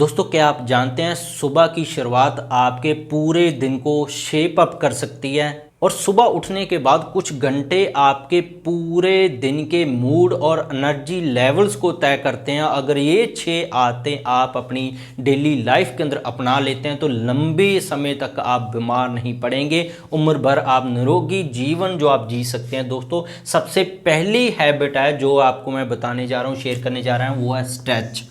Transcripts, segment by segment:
दोस्तों, क्या आप जानते हैं सुबह की शुरुआत आपके पूरे दिन को शेप अप कर सकती है। और सुबह उठने के बाद कुछ घंटे आपके पूरे दिन के मूड और एनर्जी लेवल्स को तय करते हैं। अगर ये 6 आदतें आप अपनी डेली लाइफ के अंदर अपना लेते हैं तो लंबे समय तक आप बीमार नहीं पड़ेंगे, उम्र भर आप निरोगी जीवन जो आप जी सकते हैं। दोस्तों, सबसे पहली हैबिट है जो आपको मैं बताने जा रहा हूँ, शेयर करने जा रहा हूँ, वो है स्ट्रेच।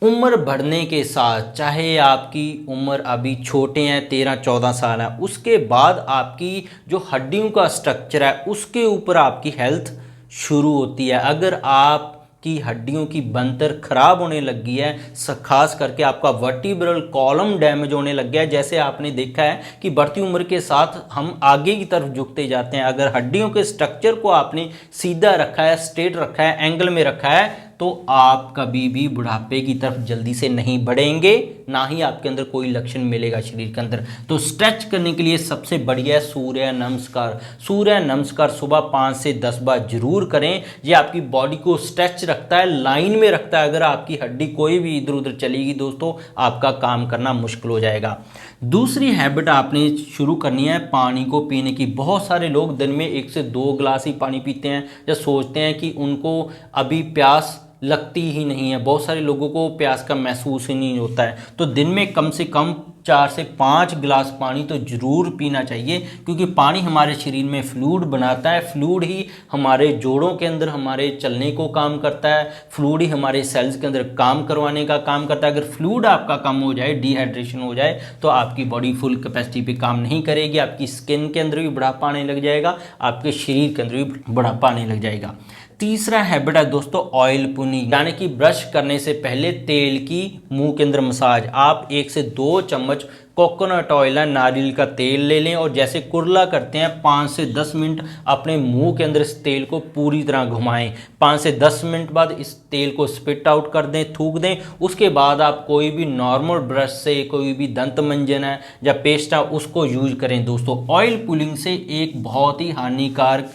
उम्र बढ़ने के साथ, चाहे आपकी उम्र अभी छोटे हैं 13-14 साल है, उसके बाद आपकी जो हड्डियों का स्ट्रक्चर है उसके ऊपर आपकी हेल्थ शुरू होती है। अगर आप की हड्डियों की बनतर खराब होने लग गई है, खास करके आपका वर्टिब्रल कॉलम डैमेज होने लग गया है, जैसे आपने देखा है कि बढ़ती उम्र के साथ हम आगे की तरफ झुकते जाते हैं। अगर हड्डियों के स्ट्रक्चर को आपने सीधा रखा है, स्ट्रेट रखा है, एंगल में रखा है, तो आप कभी भी बुढ़ापे की तरफ जल्दी से नहीं बढ़ेंगे, ना ही आपके अंदर कोई लक्षण मिलेगा शरीर के अंदर। तो स्ट्रेच करने के लिए सबसे बढ़िया सूर्य नमस्कार। सूर्य नमस्कार सुबह 5 से 10 बार जरूर करें। ये आपकी बॉडी को स्ट्रेच रखता है, लाइन में रखता है। अगर आपकी हड्डी कोई भी इधर उधर चलेगी दोस्तों, आपका काम करना मुश्किल हो जाएगा। दूसरी हैबिट आपने शुरू करनी है पानी को पीने की। बहुत सारे लोग दिन में 1 से 2 गिलास ही पानी पीते हैं या सोचते हैं कि उनको अभी प्यास लगती ही नहीं है। बहुत सारे लोगों को प्यास का महसूस ही नहीं होता है। तो दिन में कम से कम 4 से 5 गिलास पानी तो जरूर पीना चाहिए, क्योंकि पानी हमारे शरीर में फ्लूइड बनाता है। फ्लूइड ही हमारे जोड़ों के अंदर हमारे चलने को काम करता है, फ्लूइड ही हमारे सेल्स के अंदर काम करवाने का काम करता है। अगर फ्लूइड आपका कम हो जाए, डिहाइड्रेशन हो जाए, तो आपकी बॉडी फुल कैपेसिटी पे काम नहीं करेगी। आपकी स्किन के अंदर भी बुढ़ापा आने लग जाएगा, आपके शरीर के अंदर भी बुढ़ापा आने लग जाएगा। तीसरा हैबिट है दोस्तों ऑयल पुनिंग, यानी कि ब्रश करने से पहले तेल की मुंह के अंदर मसाज। आप 1 से 2 चम्मच कोकोनट ऑयल है, नारियल का तेल ले लें और जैसे कुरला करते हैं 5 से 10 मिनट अपने मुंह के अंदर इस तेल को पूरी तरह घुमाएं। 5 से 10 मिनट बाद इस तेल को स्पिट आउट कर दें, थूक दें। उसके बाद आप कोई भी नॉर्मल ब्रश से, कोई भी दंत मंजन है या पेस्ट है, उसको यूज करें। दोस्तों, ऑयल पुलिंग से एक बहुत ही हानिकारक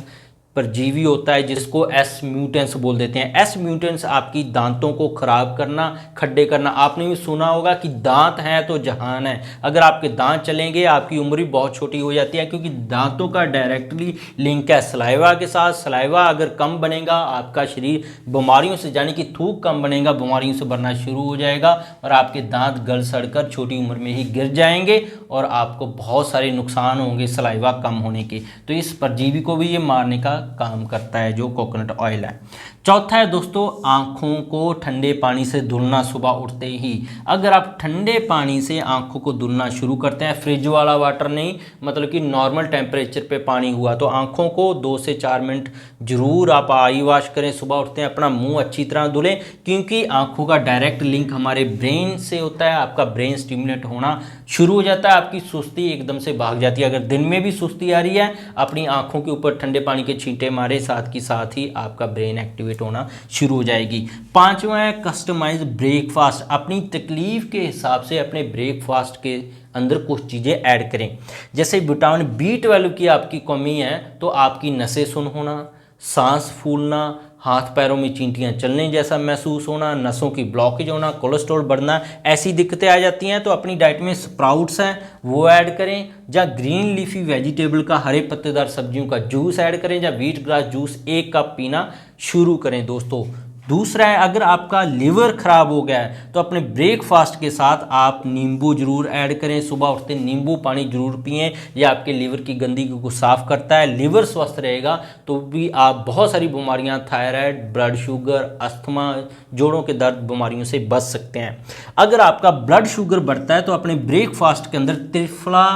परजीवी होता है जिसको एस म्यूटेंस बोल देते हैं। एस म्यूटेंस आपकी दांतों को खराब करना, खड्डे करना। आपने भी सुना होगा कि दांत है तो जहान है। अगर आपके दांत चलेंगे, आपकी उम्र भी बहुत छोटी हो जाती है, क्योंकि दांतों का डायरेक्टली लिंक है सलाइवा के साथ। सलाइवा अगर कम बनेगा, आपका शरीर बीमारियों से, यानी कि थूक कम बनेगा, बीमारियों से भरना शुरू हो जाएगा और आपके दांत गल सड़कर छोटी उम्र में ही गिर जाएंगे और आपको बहुत सारे नुकसान होंगे सलाइवा कम होने के। तो इस परजीवी को भी ये मारने का काम करता है जो कोकोनट ऑयल है। चौथा है दोस्तों आंखों को ठंडे पानी से धुलना सुबह उठते ही। अगर आप ठंडे पानी से आंखों को धुलना शुरू करते हैं, फ्रिज वाला वाटर नहीं, मतलब कि नॉर्मल टेम्परेचर पे पानी हुआ, तो आंखों को 2 से 4 मिनट जरूर आप आई वॉश करें। सुबह उठते हैं अपना मुंह अच्छी तरह धुलें, क्योंकि आंखों का डायरेक्ट लिंक हमारे ब्रेन से होता है। आपका ब्रेन स्टिमुलेट होना शुरू हो जाता है, आपकी सुस्ती एकदम से भाग जाती है। अगर दिन में भी सुस्ती आ रही है, अपनी आंखों के ऊपर ठंडे पानी के छींटे मारे, साथ की साथ ही आपका ब्रेन एक्टिवेट होना शुरू हो जाएगी। पांचवा है कस्टमाइज ब्रेकफास्ट। अपनी तकलीफ के हिसाब से अपने ब्रेकफास्ट के अंदर कुछ चीज़ें ऐड करें। जैसे विटामिन B12 की आपकी कमी है तो आपकी नसें सुन्न होना, सांस फूलना, हाथ पैरों में चींटियां चलने जैसा महसूस होना, नसों की ब्लॉकेज होना, कोलेस्ट्रॉल बढ़ना, ऐसी दिक्कतें आ जाती हैं। तो अपनी डाइट में स्प्राउट्स हैं वो ऐड करें, या ग्रीन लीफी वेजिटेबल का, हरे पत्तेदार सब्जियों का जूस ऐड करें, या व्हीट ग्रास जूस 1 कप पीना शुरू करें। दोस्तों, दूसरा है अगर आपका लिवर खराब हो गया है तो अपने ब्रेकफास्ट के साथ आप नींबू जरूर ऐड करें। सुबह उठते नींबू पानी जरूर पिएं, यह आपके लिवर की गंदगी को साफ करता है। लिवर स्वस्थ रहेगा तो भी आप बहुत सारी बीमारियां, थायराइड, ब्लड शुगर, अस्थमा, जोड़ों के दर्द बीमारियों से बच सकते हैं। अगर आपका ब्लड शुगर बढ़ता है तो अपने ब्रेकफास्ट के अंदर triphala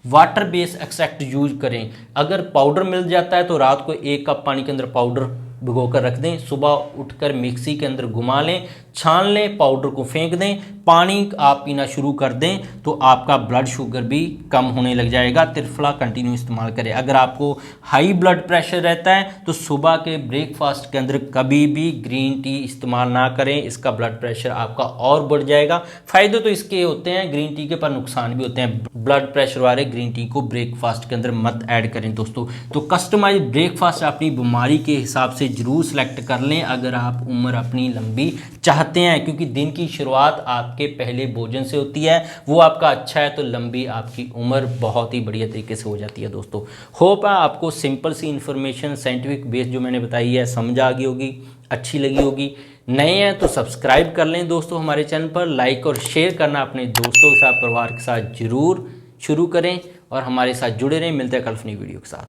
water base extract use करें। अगर पाउडर मिल जाता है तो रात को 1 कप पानी के अंदर पाउडर भिगोकर रख दें, सुबह उठकर मिक्सी के अंदर घुमा लें, छान लें, पाउडर को फेंक दें, पानी आप पीना शुरू कर दें, तो आपका ब्लड शुगर भी कम होने लग जाएगा। त्रिफला कंटिन्यू इस्तेमाल करें। अगर आपको हाई ब्लड प्रेशर रहता है तो सुबह के ब्रेकफास्ट के अंदर कभी भी ग्रीन टी इस्तेमाल ना करें, इसका ब्लड प्रेशर आपका और बढ़ जाएगा। फायदे तो इसके होते हैं ग्रीन टी के, पर नुकसान भी होते हैं। ब्लड प्रेशर वाले ग्रीन टी को ब्रेकफास्ट के अंदर मत ऐड करें दोस्तों। तो कस्टमाइज ब्रेकफास्ट अपनी बीमारी के हिसाब से जरूर सेलेक्ट कर लें, अगर आप उम्र अपनी लंबी चाहते चाहते हैं, क्योंकि दिन की शुरुआत आपके पहले भोजन से होती है, वो आपका अच्छा है तो लंबी आपकी उम्र बहुत ही बढ़िया तरीके से हो जाती है। दोस्तों होप है आपको सिंपल सी इन्फॉर्मेशन साइंटिफिक बेस जो मैंने बताई है समझ आ गई होगी, अच्छी लगी होगी। नए हैं तो सब्सक्राइब कर लें दोस्तों हमारे चैनल पर, लाइक और शेयर करना अपने दोस्तों के साथ, परिवार के साथ जरूर शुरू करें और हमारे साथ जुड़े रहें। मिलते हैं कल अपनी वीडियो के साथ।